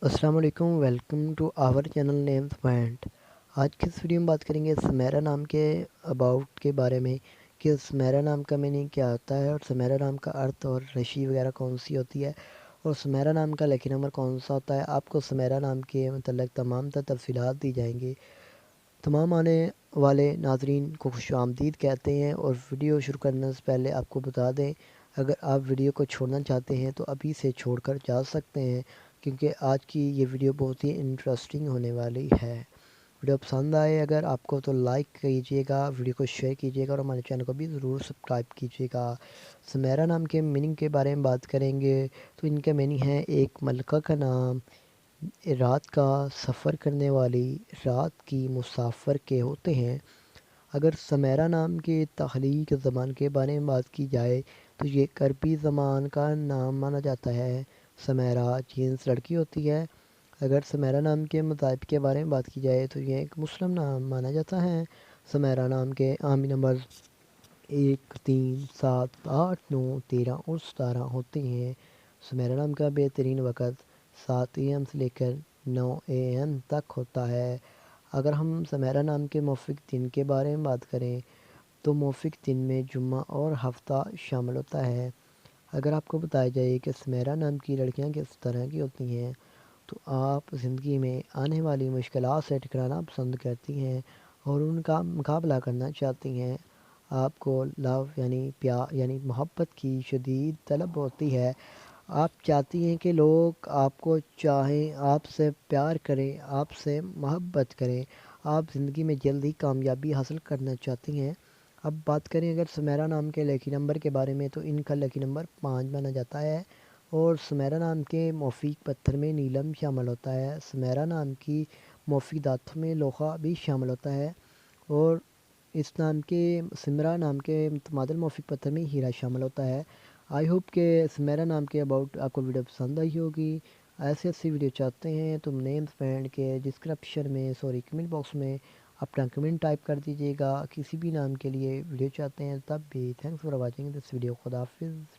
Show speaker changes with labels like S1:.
S1: السلام علیکم، welcome to our channel names point. آج کی اس ویڈیو میں بات کریں گے سمیرا نام کے اباؤٹ کے بارے میں کہ سمیرا نام کا میننگ کیا ہوتا ہے اور سمیرا نام کا ارتھ اور رشی وغیرہ کون سی ہوتی ہے اور سمیرا نام کا لکی نمبر کون سا ہوتا ہے۔ آپ کو سمیرا نام کے متعلق تمام تر تفصیلات دی جائیں گی۔ تمام آنے والے ناظرین کو خوش آمدید کہتے ہیں اور ویڈیو شروع کرنے سے پہلے آپ کو بتا دیں، اگر آپ ویڈیو کو چھوڑنا چاہتے ہیں تو ابھی سے چھوڑ کر جا سکتے ہیں، کیونکہ آج کی یہ ویڈیو بہت ہی انٹرسٹنگ ہونے والی ہے۔ ویڈیو پسند آئے اگر آپ کو تو لائک کیجیے گا، ویڈیو کو شیئر کیجیے گا اور ہمارے چینل کو بھی ضرور سبسکرائب کیجیے گا۔ سمیرا نام کے میننگ کے بارے میں بات کریں گے تو ان کا میننگ ہے ایک ملکہ کا نام، رات کا سفر کرنے والی، رات کی مسافر کے ہوتے ہیں۔ اگر سمیرا نام کے تخلیق زبان کے بارے میں بات کی جائے تو یہ عربی زبان کا نام مانا جاتا ہے۔ سمیرا جنس لڑکی ہوتی ہے۔ اگر سمیرا نام کے مذاہب کے بارے میں بات کی جائے تو یہ ایک مسلم نام مانا جاتا ہے۔ سمیرا نام کے عامی نمبر 1 3 7 8 9 13 اور 17 ہوتے ہیں۔ سمیرا نام کا بہترین وقت 7 AM سے لے کر 9 AM تک ہوتا ہے۔ اگر ہم سمیرا نام کے موافق دن کے بارے میں بات کریں تو موافق دن میں جمعہ اور ہفتہ شامل ہوتا ہے۔ اگر آپ کو بتایا جائے کہ سمیرا نام کی لڑکیاں کس طرح کی ہوتی ہیں تو آپ زندگی میں آنے والی مشکلات سے ٹکرانا پسند کرتی ہیں اور ان کا مقابلہ کرنا چاہتی ہیں۔ آپ کو لو یعنی پیار یعنی محبت کی شدید طلب ہوتی ہے۔ آپ چاہتی ہیں کہ لوگ آپ کو چاہیں، آپ سے پیار کریں، آپ سے محبت کریں۔ آپ زندگی میں جلدی کامیابی حاصل کرنا چاہتی ہیں۔ اب بات کریں اگر سمیرا نام کے لکی نمبر کے بارے میں تو ان کا لکی نمبر 5 مانا جاتا ہے اور سمیرا نام کے موافق پتھر میں نیلم شامل ہوتا ہے۔ سمیرا نام کی موافق دھاتوں میں لوہا بھی شامل ہوتا ہے اور اس نام کے سمرا نام کے متبادل موافق پتھر میں ہیرا شامل ہوتا ہے۔ آئی ہوپ کہ سمیرا نام کے اباؤٹ آپ کو ویڈیو پسند آئی ہوگی۔ ایسی ویڈیو چاہتے ہیں تم نیمز فرینڈ کے ڈسکرپشن میں کمنٹ باکس میں اپنا کمنٹ ٹائپ کر دیجیے گا۔ کسی بھی نام کے لیے ویڈیو چاہتے ہیں تب بھی thanks for watching this video. خدا حافظ۔